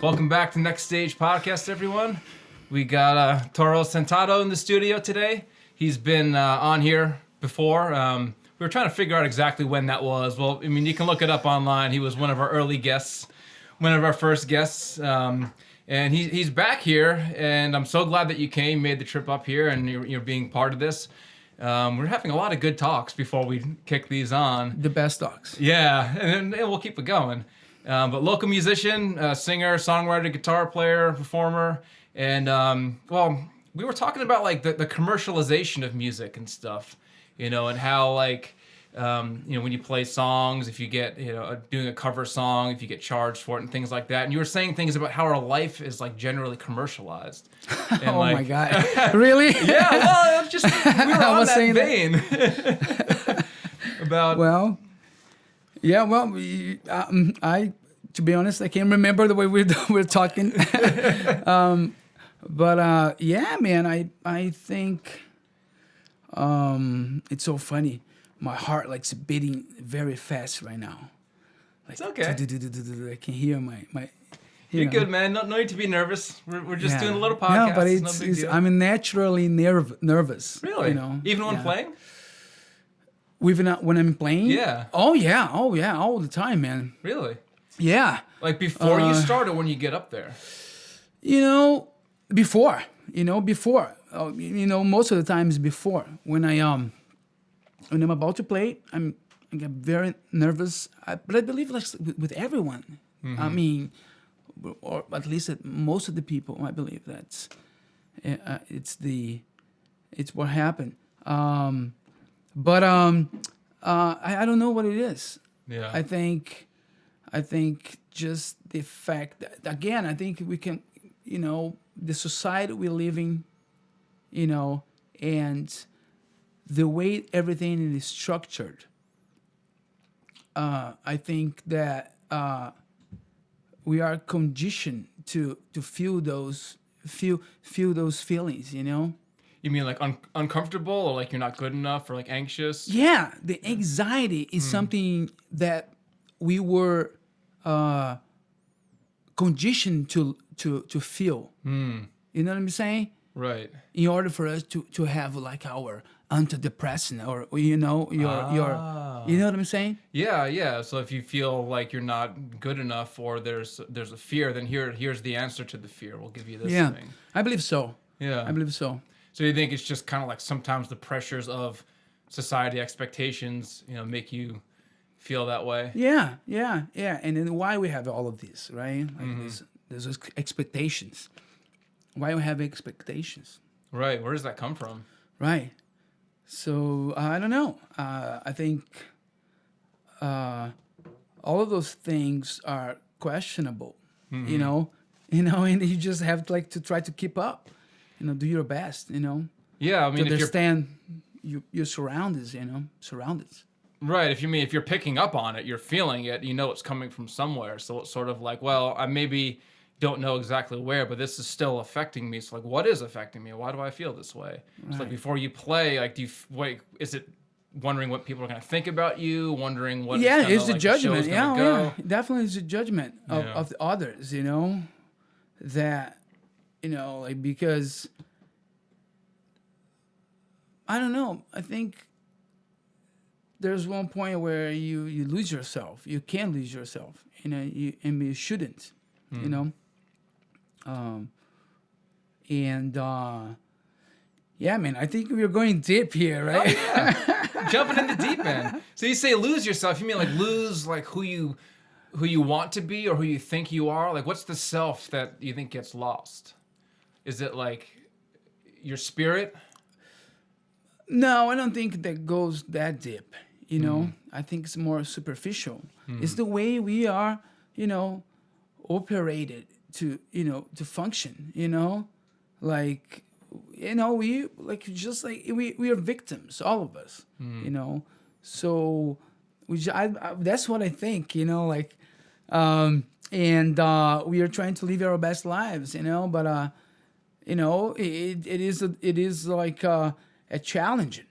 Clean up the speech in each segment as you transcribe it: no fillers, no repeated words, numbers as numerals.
Welcome back to Next Stage Podcast, everyone. We got Touro Sentado in the studio today. He's been on here before. We were trying to figure out exactly when that was. Well, I mean, you can look it up online. He was one of our early guests, one of our first guests. And he's back here, and I'm so glad that you came, made the trip up here, and you're being part of this. We're having a lot of good talks before we kick these on. The best talks. Yeah, and we'll keep it going. But local musician, singer, songwriter, guitar player, performer, and well, we were talking about like the commercialization of music and stuff, you know, and how like when you play songs, if you get doing a cover song, if you get charged for it and things like that. And you were saying things about how our life is like generally commercialized. And, oh my God! Really? Yeah. Well, just we were on that vein. About yeah. Well, to be honest, I can't remember the way we're talking. But yeah, man, I think it's so funny. My heart likes beating very fast right now. Like, it's okay. I can hear my. You're good, man. No need to be nervous. We're just doing a little podcast. No, but it's no big deal. I'm naturally nervous. Really? You know, even when playing? When I'm playing? Yeah. Oh yeah, all the time, man. Really? Yeah. Like before you start, or when you get up there? Before. Most of the times before. When I'm about to play, I get very nervous. But I believe like with everyone. Mm-hmm. I mean, or at least most of the people, I believe that's it's what happened. But I don't know what it is. Yeah. I think just the fact that, again, I think we can, the society we live in, and the way everything is structured. I think that we are conditioned to feel those feelings, You mean like uncomfortable, or like you're not good enough, or like anxious? Yeah, the anxiety is something that we were conditioned to feel. You know what I'm saying? Right. In order for us to have like our antidepressant, or your you know what I'm saying? Yeah. So if you feel like you're not good enough, or there's a fear, then here's the answer to the fear. We'll give you this thing. I believe so. Yeah. I believe so. So you think it's just kind of like sometimes the pressures of society expectations, make you feel that way? Yeah. And then why we have all of this, right? Like there's expectations. Why we have expectations? Right. Where does that come from? Right. So I don't know. I think all of those things are questionable. And you just have to try to keep up. Do your best. Yeah, I mean, to understand your surroundings. Surroundings. Right. If you're picking up on it, you're feeling it. It's coming from somewhere. So it's sort of like, well, I maybe don't know exactly where, but this is still affecting me. So like, what is affecting me? Why do I feel this way? Right. So like before you play, like, is it wondering what people are going to think about you? Wondering what? Yeah, it's the like, judgment. The yeah, definitely it's the judgment of the others. That. Like, because I don't know. I think there's one point where you lose yourself. You can lose yourself, and you shouldn't, yeah, man. I think we're going deep here, right? Oh, yeah. Jumping in the deep end. So you say lose yourself. You mean like lose like who you want to be, or who you think you are? Like, what's the self that you think gets lost? Is it like your spirit? No, I don't think that goes that deep. I think it's more superficial. It's the way we are, operated to function. Like, we like just like we are victims, all of us. So that's what I think. Like, and we are trying to live our best lives. But. It is like a challenge,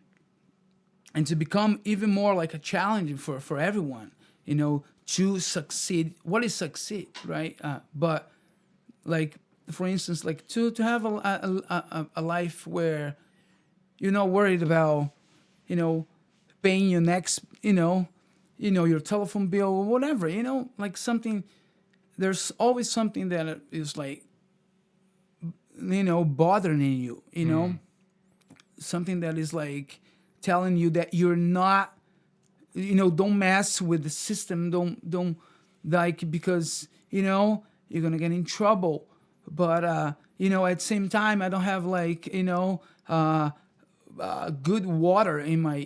and to become even more like a challenge for everyone, to succeed. What is succeed, right? But like for instance, like to have a life where you're not worried about, paying your next, your telephone bill or whatever, like something. There's always something that is like, bothering you, something that is like telling you that you're not, don't mess with the system, don't like, because you're gonna get in trouble. But at the same time, I don't have like good water in my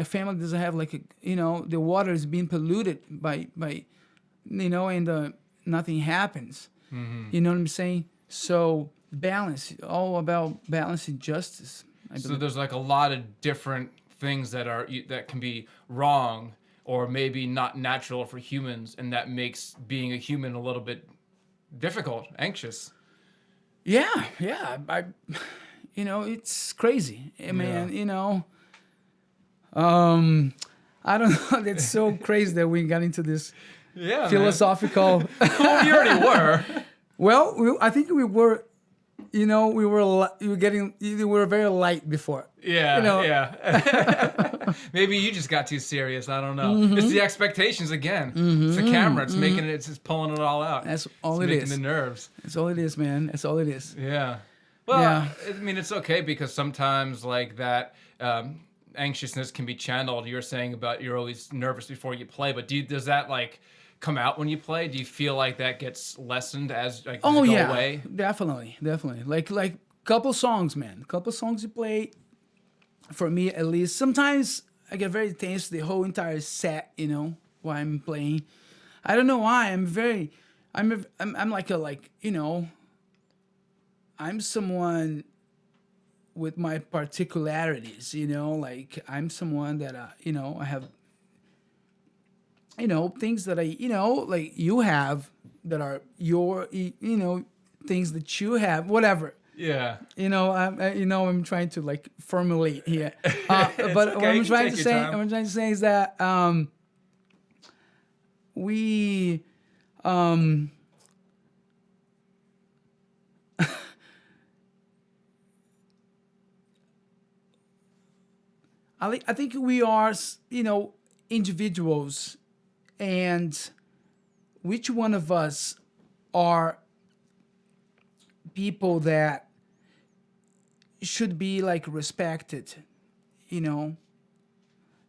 family doesn't have like the water is being polluted by and nothing happens. You know what I'm saying? So balance, all about balance and justice. So there's like a lot of different things that can be wrong or maybe not natural for humans, and that makes being a human a little bit difficult, anxious. Yeah, it's crazy. I mean, I don't know. That's so crazy that we got into this philosophical. Well, we already were. Well, I think we were. We were very light before. Yeah, yeah. Maybe you just got too serious. I don't know. It's the expectations again. It's the camera. It's making it. It's just pulling it all out. That's all it's it making is. the nerves. That's all it is, man. That's all it is. Yeah. Well, Yeah. I mean, it's okay because sometimes like that anxiousness can be channeled. You're saying about you're always nervous before you play, but does that like come out when you play? Do you feel like that gets lessened as like does it go away? Definitely. Like couple songs, man. Couple songs you play. For me, at least, sometimes I get very tense the whole entire set. While I'm playing. I don't know why. I'm like I'm someone with my particularities. Like I'm someone that I have. Things that I, like you have that are your, things that you have, whatever. Yeah. I'm trying to like formulate here. But okay, what I'm trying to say is that we I think we are, individuals, and which one of us are people that should be like respected,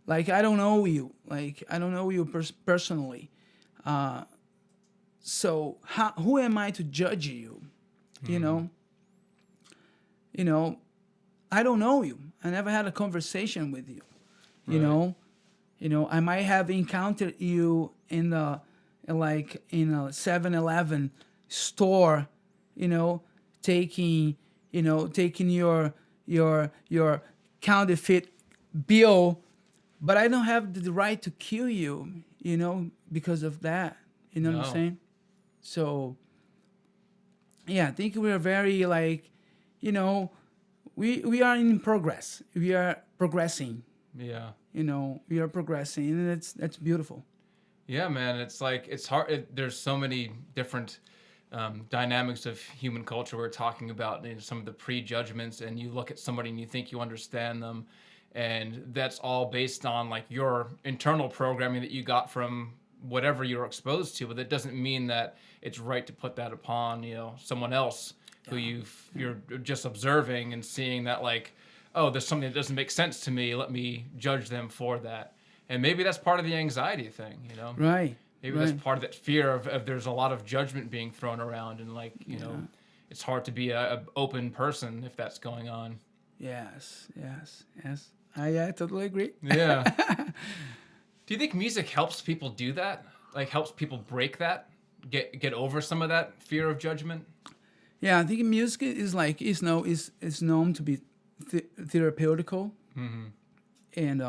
like I don't know you, personally, so who am I to judge you? I don't know you. I never had a conversation with you. I might have encountered you in a 7-Eleven store, taking your counterfeit bill, but I don't have the right to kill you, because of that. You know what I'm saying? So yeah, I think we're very like, we are in progress. We are progressing. Yeah. We are progressing, and that's beautiful. Yeah, man. It's like it's hard. There's so many different dynamics of human culture. We're talking about some of the prejudgments, and you look at somebody and you think you understand them, and that's all based on like your internal programming that you got from whatever you're exposed to. But that doesn't mean that it's right to put that upon someone else who you're just observing and seeing that like, oh, there's something that doesn't make sense to me. Let me judge them for that. And maybe that's part of the anxiety thing, Right. Maybe that's part of that fear of there's a lot of judgment being thrown around, and like, it's hard to be a open person if that's going on. Yes. I totally agree. Yeah. Do you think music helps people do that? Like helps people break that? Get over some of that fear of judgment? Yeah, I think music is like is known to be therapeutical. Mm-hmm. And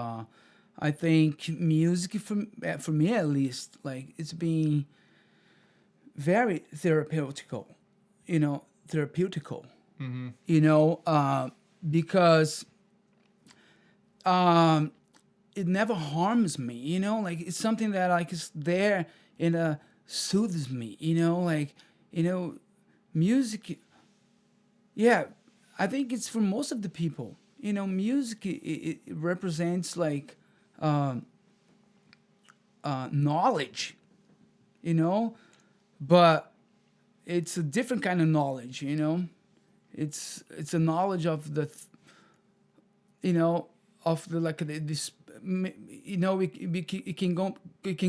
I think music, for me at least, like it's being very therapeutical, Mm-hmm. Because it never harms me, like it's something that like is there and soothes me, like you know, music. Yeah, I think it's for most of the people. You know, music it represents like knowledge. You know, but it's a different kind of knowledge. You know, it's a knowledge of the, you know, of the like this. You know, it can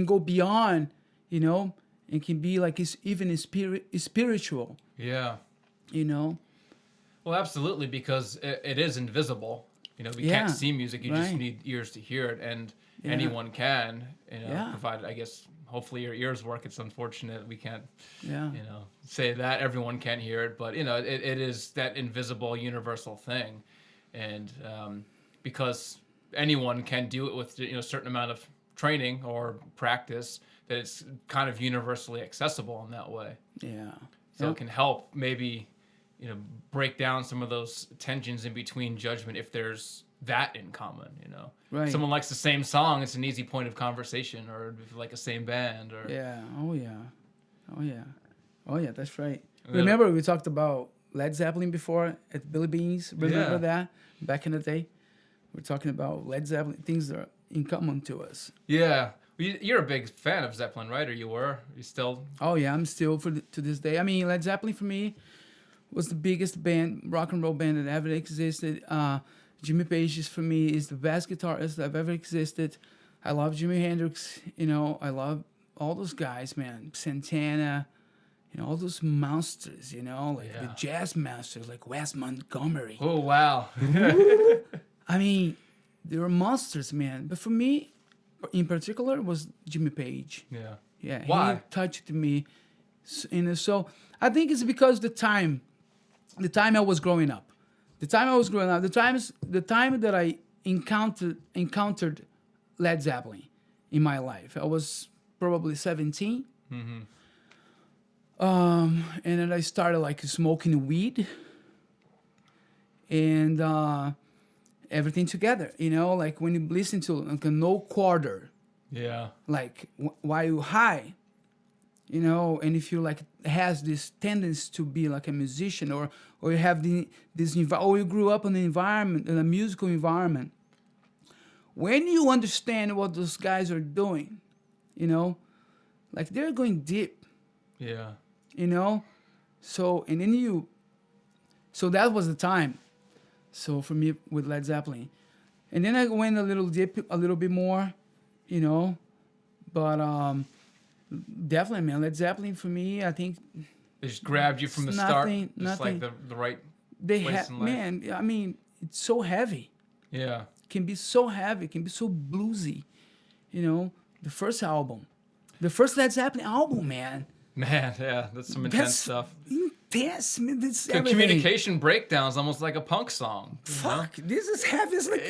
go beyond. You know, it can be like it's even spiritual. Yeah. You know. Well, absolutely, because it is invisible. You know, we Yeah, can't see music. You just right. need ears to hear it, and Yeah. anyone can. You know, Yeah. provided, I guess, hopefully your ears work. It's unfortunate we can't, Yeah. you know, say that everyone can hear it, but you know, it is that invisible, universal thing, and because anyone can do it with, you know, a certain amount of training or practice, that it's kind of universally accessible in that way. Yeah. So Yep. it can help maybe, you know, break down some of those tensions in between judgment if there's that in common, you know. Right. Someone likes the same song, it's an easy point of conversation, or if you like the same band, or Yeah. Oh yeah. Oh yeah. Oh yeah. That's right. Yeah. Remember we talked about Led Zeppelin before at Billy Bean's. Remember Yeah. that back in the day? We're talking about Led Zeppelin, things that are in common to us. Yeah. You're a big fan of Zeppelin, right? Or you were? You still? Oh yeah, I'm still to this day. I mean, Led Zeppelin for me was the biggest band, rock and roll band that ever existed. Jimmy Page is for me is the best guitarist that ever existed. I love Jimi Hendrix. You know, I love all those guys, man. Santana, you know, all those monsters. You know, like the Yeah. jazz masters, like Wes Montgomery. Oh, wow. I mean, they were monsters, man. But for me, in particular, was Jimmy Page. Yeah. Yeah, Why? he touched me. And so I think it's because the time I was growing up, the time that I encountered Led Zeppelin in my life. I was probably 17. Mm-hmm. And then I started like smoking weed and everything together, you know, like when you listen to like a No Quarter, Yeah. like while you high, you know, and if you like has this tendency to be like a musician or you have or you grew up in an environment, in a musical environment, when you understand what those guys are doing, you know, like they're going deep, Yeah. you know, so that was the time. So for me with Led Zeppelin, and then I went a little bit more, you know, but definitely, man, Led Zeppelin for me, I think They just grabbed you from the It's start. nothing- Just nothing. like the right they place have, in life. man. I mean, it's so heavy. Yeah. It can be so heavy. It can be so bluesy. You know, the first Led Zeppelin album, man. Man, yeah, that's some intense That's stuff. intense, man. That's The everything. communication breakdowns almost like a punk song. you know? Fuck, this is heavy. It's like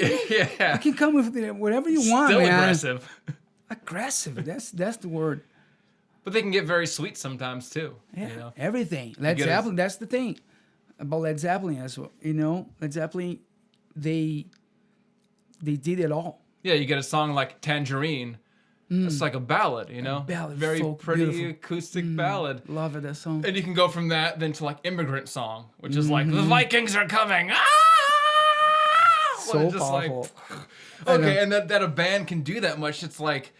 Yeah. you can come with whatever you want, Still man. aggressive. Aggressive. That's the word. But they can get very sweet sometimes too. Yeah, You know? everything. Led get a- Zeppelin. That's the thing about Led Zeppelin as well. You know, Led Zeppelin, they did it all. Yeah, you get a song like Tangerine. It's like a ballad, you know? ballad, Very folk, pretty beautiful. acoustic ballad. Love it, that song. And you can go from that then to like Immigrant Song, which is like, the Vikings are coming. Ah! So Well, it's just like, powerful. okay, and that a band can do that much, it's like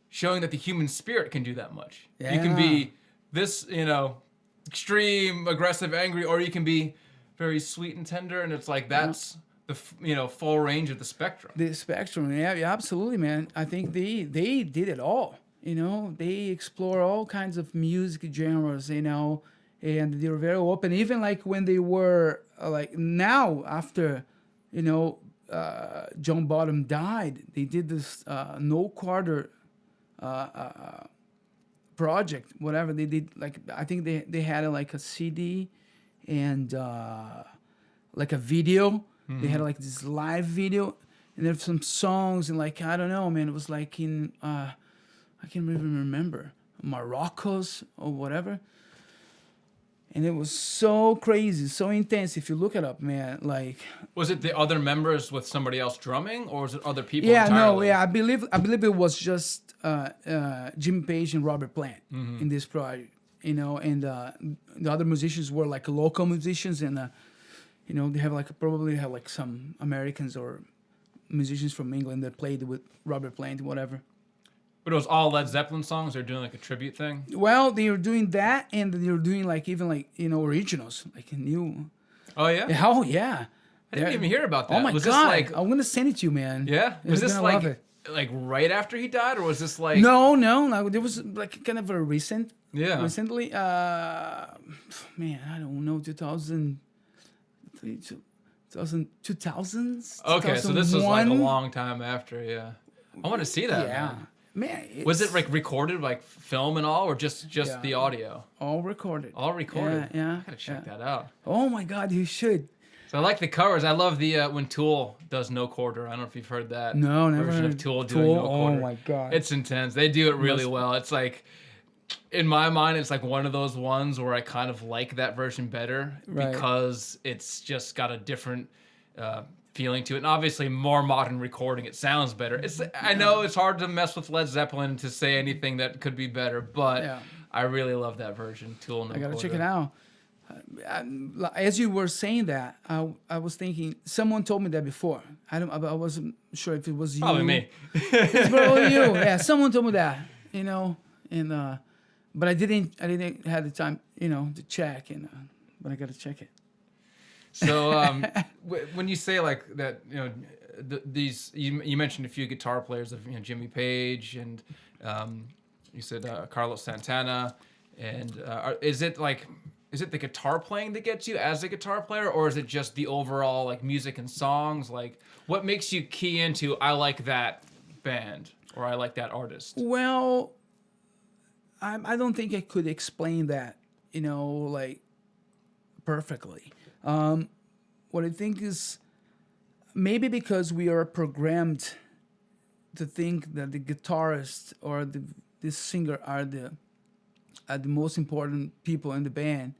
showing that the human spirit can do that much. You can Yeah. be this, you know, extreme, aggressive, angry, or you can be very sweet and tender, and it's like that's the full range of the spectrum. The spectrum, yeah, absolutely, man. I think they did it all. You know, they explore all kinds of music genres. You know, and they were very open. Even like when they were like now after, you know, John Bonham died, they did this No Quarter project. Whatever they did, like I think they had like a CD and like a video. They had like this live video, and there's some songs and like I don't know, man. It was like in I can't even remember Morocco's or whatever. And it was so crazy, so intense. If you look it up, man, like Was it the other members with somebody else drumming, or was it other people? yeah, entirely? no, yeah, I believe it was just Jim Page and Robert Plant in this project. you know, and the other musicians were like local musicians, and you know, they have like probably have like some Americans or musicians from England that played with Robert Plant, whatever. But it was all Led Zeppelin songs. They're doing like a tribute thing. Well, they were doing that, and they were doing like even like, you know, originals, like a new. Oh yeah. Oh yeah. I didn't even hear about that. Oh my was god! This like, I'm gonna send it to you, man. yeah. You're Was this gonna love like it. like right after he died, or was this like? No. There was like kind of a recent. Yeah. Recently, man, I don't know, 2000s. Okay, so this was like a 2001. long time after. Yeah. I want to see that. Yeah, Man. man. Was it it's like recorded, like film and all, or just Yeah. the audio? all recorded? All recorded. Yeah. I gotta check that out. Oh my God, you should. So I like the covers. I love the when Tool does No Quarter. I don't know if you've heard that. No, never version heard of Tool doing Tool. No Quarter. Oh my God. It's intense. They do it really well. It's like, in my mind, it's like one of those ones where I kind of like that version better Right. because it's just got a different feeling to it. And obviously, more modern recording, it sounds better. I know it's hard to mess with Led Zeppelin to say anything that could be better, but Yeah. I really love that version. Tool No I gotta Quarter. check it out. As you were saying that, I was thinking someone told me that before. I wasn't sure if it was you. Probably me. It's probably you. Yeah, someone told me that. You know, and but I didn't have the time, you know, to check, and but I gotta check it. So when you say like that, you know, these you mentioned a few guitar players of, you know, Jimmy Page and you said Carlos Santana, and is it the guitar playing that gets you as a guitar player, or is it just the overall like music and songs? Like, what makes you key into I like that band or I like that artist? Well, I don't think I could explain that, you know, like perfectly. What I think is maybe because we are programmed to think that the guitarist or the singer are the most important people in the band.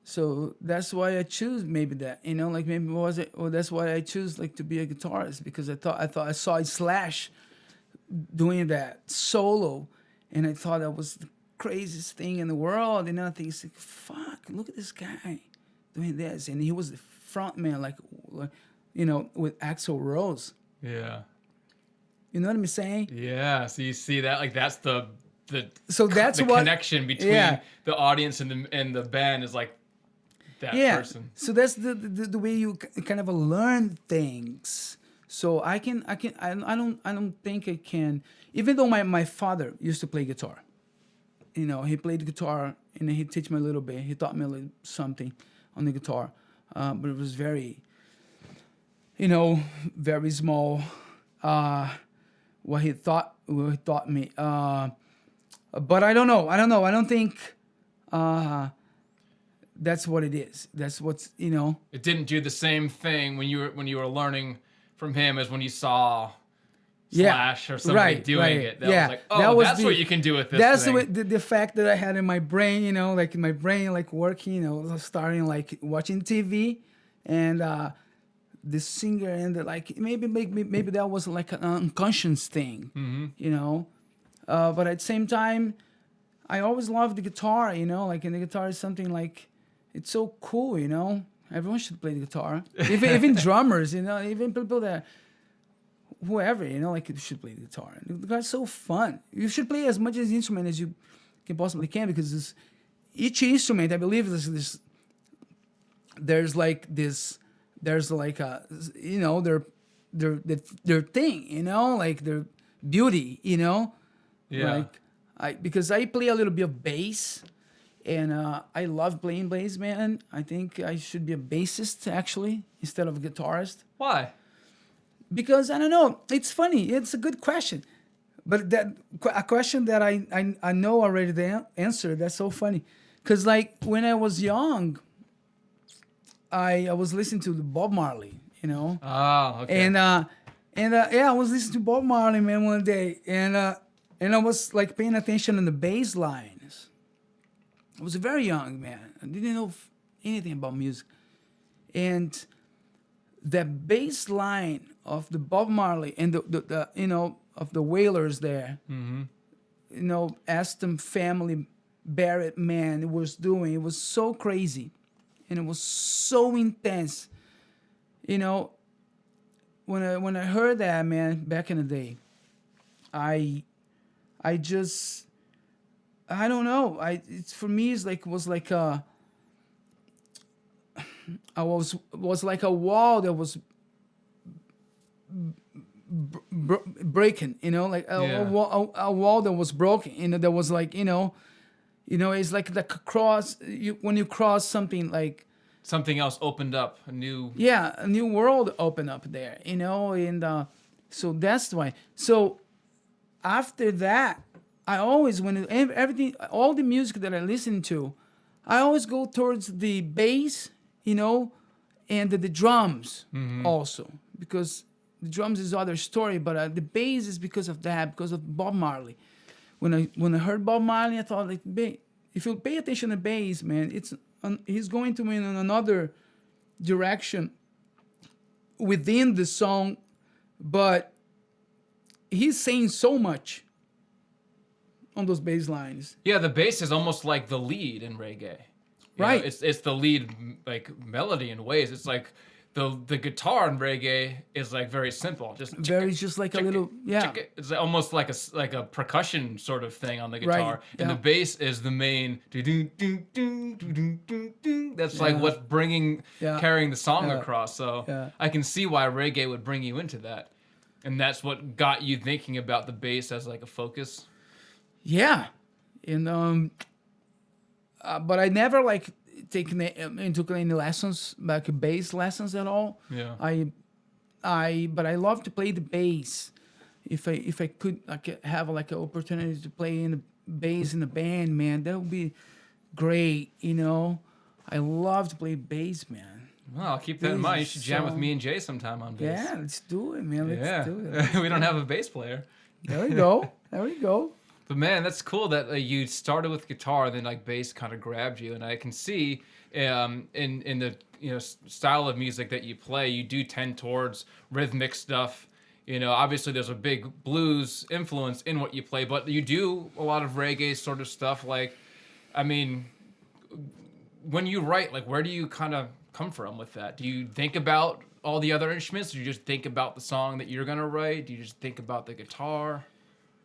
So that's why I choose maybe that, you know, like maybe was it, or that's why I choose like to be a guitarist, because I thought I saw Slash doing that solo, and I thought that was the craziest thing in the world. And I think it's like, fuck, look at this guy doing this, and he was the front man, like you know, with Axl Rose. Yeah. You know what I'm saying? Yeah. So you see that, like, that's the So that's the what connection between yeah. the audience and the band is like that Yeah. person. So that's the way you kind of learn things. So I don't think I can, even though my father used to play guitar. You know, he played guitar and he taught me a little bit. He taught me a little something on the guitar, but it was very, you know, very small. What he taught me. But I don't know. I don't think that's what it is. That's what's, you know. It didn't do the same thing when you were learning from him as when you saw Slash or somebody doing it. That was like, oh, that's what you can do with this That's thing. the fact that I had in my brain, you know, like in my brain, like working, you know, starting like watching TV, and the singer, and like maybe that was like an unconscious thing, you know. But at the same time, I always loved the guitar, you know, like, and the guitar is something like, it's so cool, you know. Everyone should play the guitar. Even drummers, you know, even people that, whoever, you know, like, you should play the guitar. The guitar's so fun. You should play as much as the instrument as you can possibly can, because each instrument, I believe, there's like a, you know, their thing, you know, like their beauty, you know. Yeah. Like because I play a little bit of bass, and I love playing bass, man. I think I should be a bassist actually instead of a guitarist. Why? Because I don't know. It's funny. It's a good question, but a question that I know already the answer. That's so funny. Because like when I was young, I was listening to Bob Marley, you know. Oh, okay. And I was listening to Bob Marley, man, one day, and I was like paying attention on the bass lines. I was very young, man. I didn't know anything about music, and the bass line of the Bob Marley and the you know, of the Wailers there, you know, Aston family Barrett man was doing. It was so crazy, and it was so intense. You know, when I heard that, man, back in the day, I just I don't know. It's for me it's like was like a I was like a wall that was breaking, you know, like a wall that was broken, you know, that was like, it's like the cross. When you cross something, like Something else opened up, a new. a new world opened up there, you know, and so that's why. So after that, I always everything, all the music that I listen to, I always go towards the bass, you know, and the drums also, because the drums is other story, but the bass is because of that, because of Bob Marley. When I heard Bob Marley, I thought like, if you pay attention to bass, man, he's going to in another direction within the song, but he's saying so much on those bass lines. Yeah, the bass is almost like the lead in reggae. Right. It's the lead like melody in ways. It's like the guitar in reggae is like very simple. Just like a little It's almost like a percussion sort of thing on the guitar, Right, and the bass is the main. That's like what's carrying the song across. So I can see why reggae would bring you into that, and that's what got you thinking about the bass as like a focus. Yeah, and but I never like took any lessons, like bass lessons at all. Yeah. But I love to play the bass. If I could have like an opportunity to play in the bass in the band, man, that would be great. You know, I love to play bass, man. Well, I'll keep that in mind. You should jam with me and Jay sometime on bass. Yeah, let's do it, man. Let's do it. We don't have a bass player. There we go. There we go. But man, that's cool that you started with guitar, then like bass kind of grabbed you, and I can see in the style of music that you play, you do tend towards rhythmic stuff. You know, obviously there's a big blues influence in what you play, but you do a lot of reggae sort of stuff. Like, I mean, when you write, like, where do you kind of come from with that? Do you think about all the other instruments? Or do you just think about the song that you're gonna write? Do you just think about the guitar?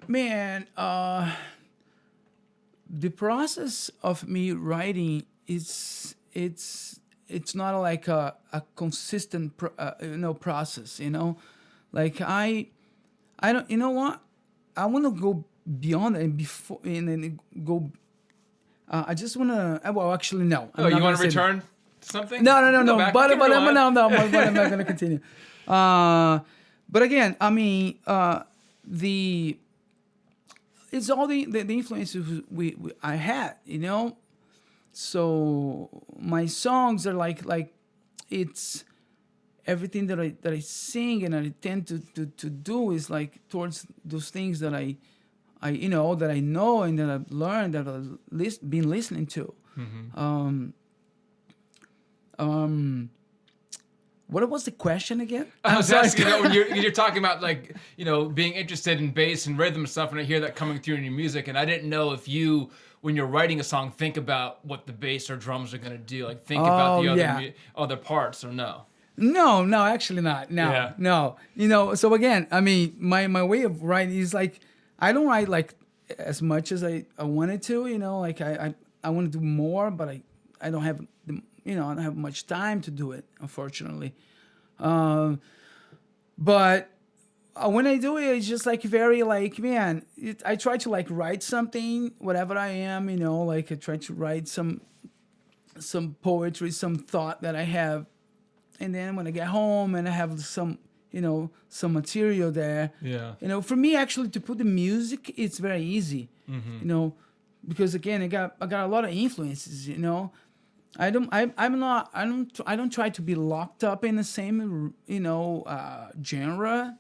Man, the process of me writing it's not like a consistent process, you know. Like I don't, you know what? I want to go beyond it before and then go. I just want to. Well, actually, no. Oh, you want to return to something? No. But I'm not gonna continue. But again, I mean, it's all the influences I had, you know. So my songs are like it's everything that I sing and I tend to do is like towards those things that I know and that I've learned, that I've been listening to. What was the question again? I was asking when you're talking about like, being interested in bass and rhythm stuff, and I hear that coming through in your music, and I didn't know if you, when you're writing a song, think about what the bass or drums are gonna do, like think about the other parts, or no? No, actually not. No. So again, I mean, my way of writing is like, I don't write like as much as I wanted to, like I want to do more, but I don't have I don't have much time to do it, unfortunately. But when I do it, it's just like very like, man, I try to like write something, whatever I am, like I try to write some poetry, some thought that I have. And then when I get home and I have some material there, for me actually to put the music, it's very easy, because again, I got a lot of influences, I don't try to be locked up in the same genre.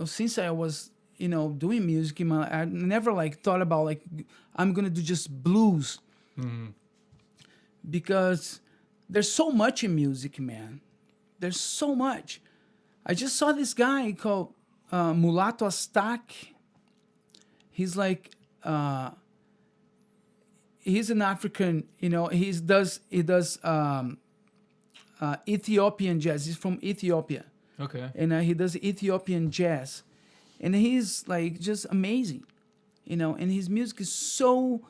Since I was doing music in I never like thought about like I'm gonna do just blues, because there's so much in music, man. There's so much. I just saw this guy called Mulato Astak. He's like he's an African. He does Ethiopian jazz. He's from Ethiopia, Okay. and he does Ethiopian jazz, and he's like just amazing, And his music is so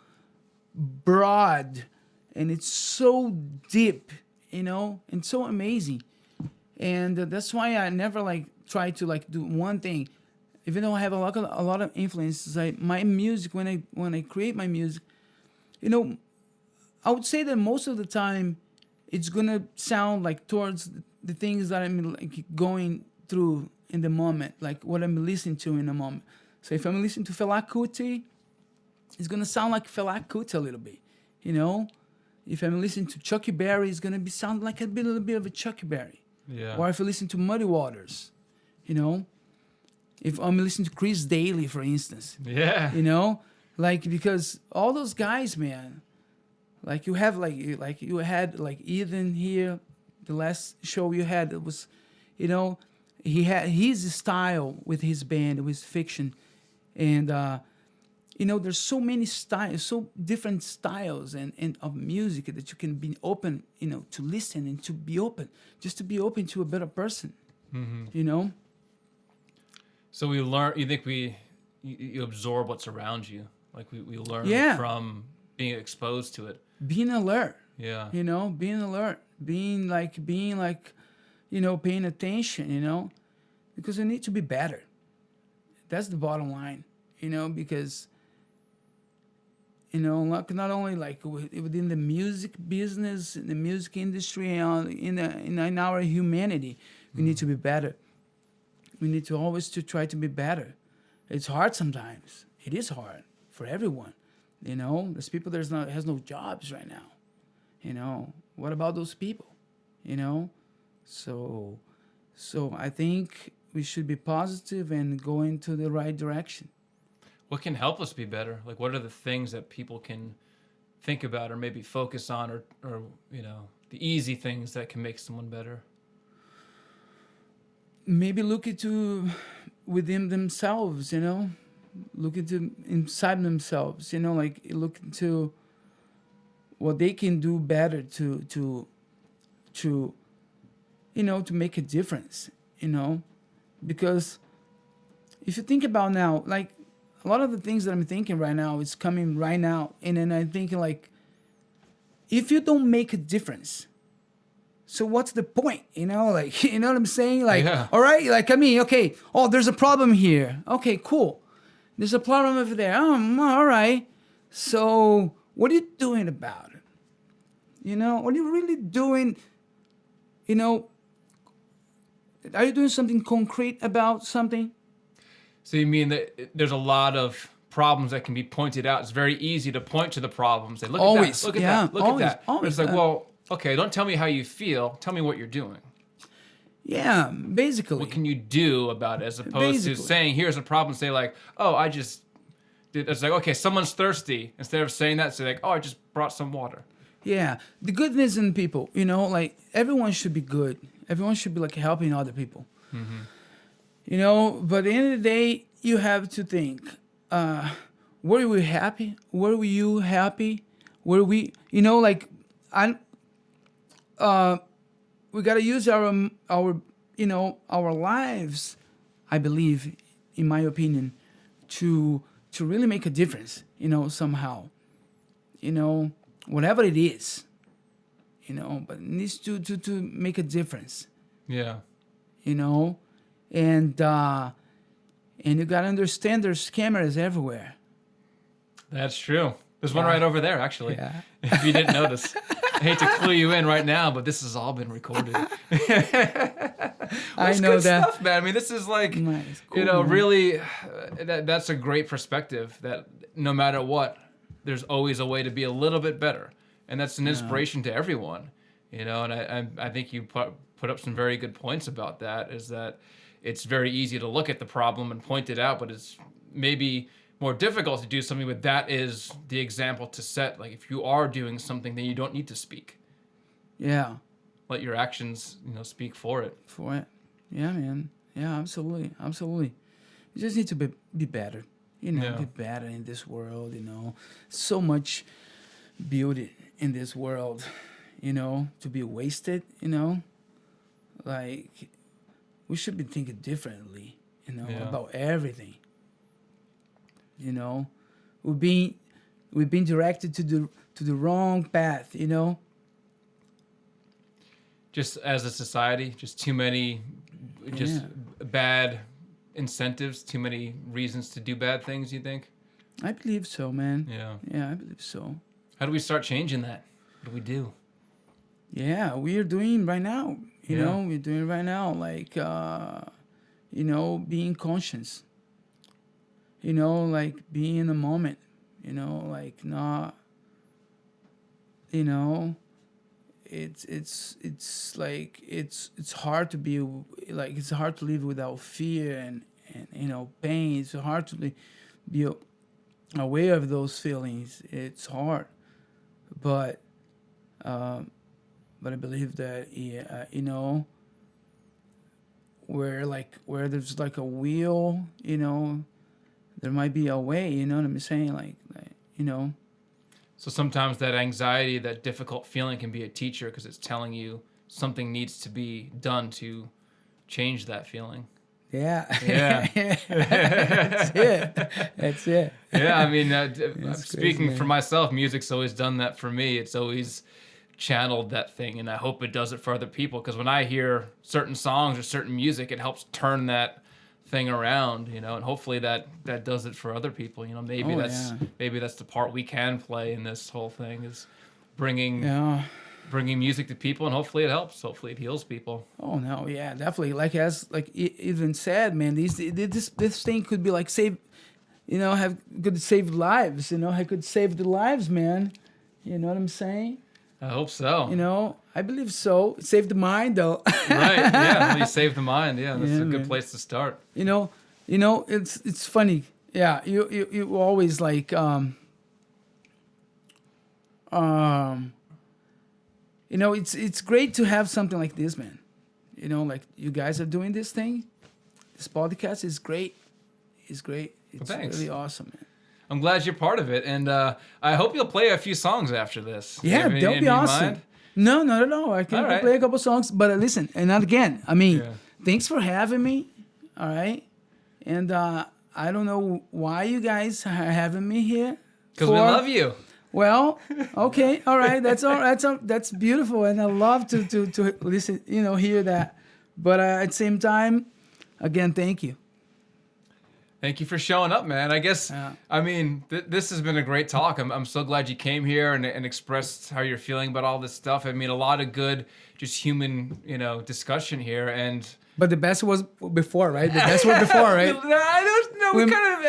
broad, and it's so deep, and so amazing, and that's why I never like try to like do one thing, even though I have a lot of influences. My music, when I create my music, I would say that most of the time it's gonna sound like towards the things that I'm like going through in the moment, like what I'm listening to in the moment. So if I'm listening to Fela Kuti, it's gonna sound like Fela Kuti a little bit, If I'm listening to Chucky Berry, it's gonna sound like a little bit of a Chucky Berry. Yeah. Or if I listen to Muddy Waters, If I'm listening to Chris Daly, for instance, Yeah. Because all those guys, man, like you have like you had like Ethan here, the last show you had, it was, he had his style with his band, with Fiction, and there's so many styles, so different styles and of music that you can be open, to listen and to be open, just to be open to a better person, So we learn. You think you absorb what's around you, like we learn from being exposed to it. Being alert. Yeah. Being alert, being like, paying attention, because we need to be better. That's the bottom line, because, like not only like within the music business, in the music industry, in our humanity, we need to be better. We need to always to try to be better. It's hard sometimes. It is hard for everyone. There's people has no jobs right now. What about those people? So I think we should be positive and go into the right direction. What can help us be better? Like, what are the things that people can think about or maybe focus on, or the easy things that can make someone better? Maybe look into within themselves, look into inside themselves, like look into what they can do better to make a difference, because if you think about now, like a lot of the things that I'm thinking right now is coming right now, and then I'm thinking like, if you don't make a difference, so what's the point? Like, you know what I'm saying? Like, Yeah. All right, like, okay, oh, there's a problem here. Okay, cool. There's a problem over there. All right. So what are you doing about it? What are you really doing? Are you doing something concrete about something? So you mean that there's a lot of problems that can be pointed out? It's very easy to point to the problems. Say, look Always, at that. Look at yeah, that. Look always, at that. always. It's like, well, okay, don't tell me how you feel. Tell me what you're doing. Yeah, basically. What can you do about it, as opposed Basically. to saying, here's a problem, say like, oh, I just did. It's like, okay, someone's thirsty. Instead of saying that, say like, oh, I just brought some water. Yeah, the goodness in people, like everyone should be good. Everyone should be like helping other people. Mm-hmm. But at the end of the day, you have to think, were we happy? Were you happy? Were we, like, we got to use our lives, I believe, in my opinion, to really make a difference, somehow, whatever it is, but it needs to make a difference, Yeah. and you got to understand there's cameras everywhere. That's true. There's one right over there, actually. Yeah. If you didn't notice. I hate to clue you in right now, but this has all been recorded. I It's know good that. stuff, man. I mean, this is like, Nice. Cool, man. really, that's a great perspective, that no matter what, there's always a way to be a little bit better. And that's an inspiration to everyone, and I think you put up some very good points about that, is that it's very easy to look at the problem and point it out, but it's maybe more difficult to do something, but that is the example to set. Like, if you are doing something, then you don't need to speak. Yeah. Let your actions, speak for it. For it. Yeah, man. Yeah, absolutely. You just need to be better. Yeah. be better in this world. So much beauty in this world, to be wasted. Like we should be thinking differently, Yeah. about everything. We've been directed to the wrong path. Just as a society, just too many, just bad incentives, too many reasons to do bad things. You think? I believe so, man. Yeah. Yeah, I believe so. How do we start changing that? What do we do? Yeah, we are doing right now. Yeah. We're doing right now, like, being conscious. Like being in the moment. Like not. It's like it's hard to be like it's hard to live without fear and pain. It's hard to be aware of those feelings. It's hard, but I believe that where there's like a wheel, there might be a way. You know what I'm saying? Like. So sometimes that anxiety, that difficult feeling can be a teacher because it's telling you something needs to be done to change that feeling. Yeah. Yeah. That's it. Yeah, I mean, speaking crazy, for man. myself, music's always done that for me. It's always channeled that thing, and I hope it does it for other people, because when I hear certain songs or certain music, it helps turn that thing around, and hopefully that does it for other people. Maybe that's the part we can play in this whole thing, is bringing music to people, and hopefully it helps. Hopefully it heals people. Oh no, yeah, definitely. Like even said, man, this thing could be like save, could save lives. I could save the lives, man. You know what I'm saying? I hope so. I believe so. Save the mind, though. Right? Yeah, at least save the mind. Yeah, that's Yeah, a good man. place to start. It's funny. Yeah, you always like it's great to have something like this, man. Like you guys are doing this thing. This podcast is great. It's great. It's thanks. really awesome, man. I'm glad you're part of it, and I hope you'll play a few songs after this. Yeah, Have any that'll in be your awesome. mind? No, not at all. I can All right. play a couple songs, but listen, and not again. I mean, Yeah. thanks for having me. All right, and I don't know why you guys are having me here. Because we love you. Well, okay, all right, that's beautiful, and I love to listen, hear that. But at the same time, again, thank you. Thank you for showing up, man. I guess, I mean, this has been a great talk. I'm so glad you came here and expressed how you're feeling about all this stuff. I mean, a lot of good, just human, discussion here. But the best was before, right? The best was before, right? We kind of,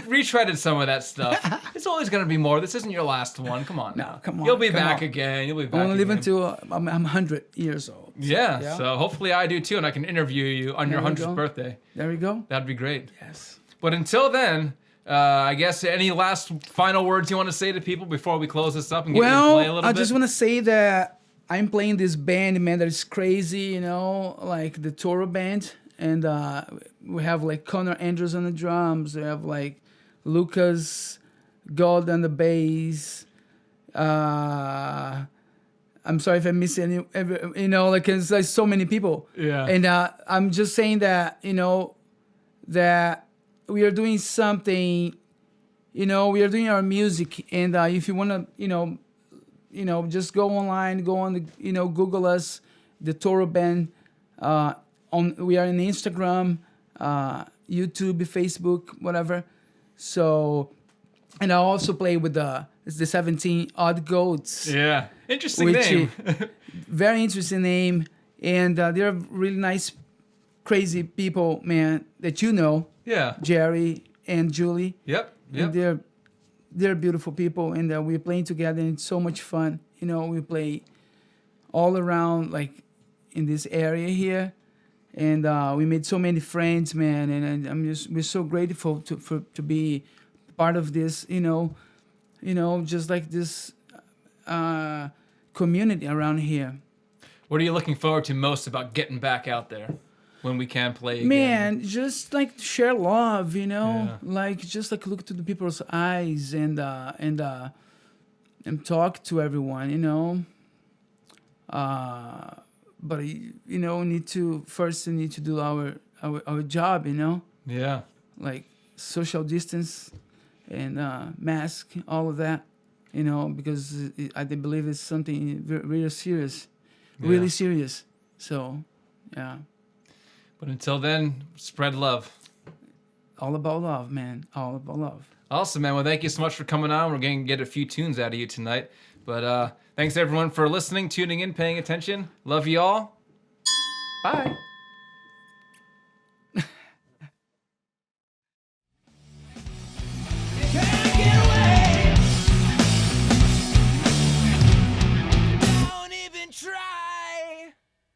we retreaded some of that stuff. It's always going to be more. This isn't your last one. Come on. No, come on. You'll be come back on. again. You'll be I back want to live again. until I'm 100 years old. Yeah, so hopefully I do too, and I can interview you on your There we 100th go. birthday. There we go. That'd be great. Yes. But until then, I guess any last final words you want to say to people before we close this up and get you to play a Well, little I bit? just want to say that I'm playing this band, man, that is crazy, like the Touro band. And we have like Connor Andrews on the drums. We have like Lucas Gold on the bass. I'm sorry if I miss any, like it's like so many people. Yeah. And I'm just saying that, that we are doing something, we are doing our music. And if you want to, just go online, go on the, Google us, the Touro band. We are on Instagram, YouTube, Facebook, whatever. So, and I also play with the 17 Odd Goats. Yeah. Interesting Which name. Very interesting name. And they're really nice, crazy people, man, that Yeah. Jerry and Julie. Yep. And they're beautiful people. And we're playing together, and it's so much fun. We play all around, like, in this area here. And we made so many friends, man. And we're so grateful to be part of this, just like this community around here. What are you looking forward to most about getting back out there? when we can play again? Man, just like share love, Yeah. like just like look to the people's eyes and talk to everyone, but need to do our job, Yeah. like social distance and mask, all of that, because I believe it's something really serious, really Yeah. serious. So, yeah, But until then, spread love. all about love, man. All about love. Awesome, man. Well, thank you so much for coming on. We're going to get a few tunes out of you tonight. But thanks, everyone, for listening, tuning in, paying attention. Love you all. Bye. Can't get away. Don't even try.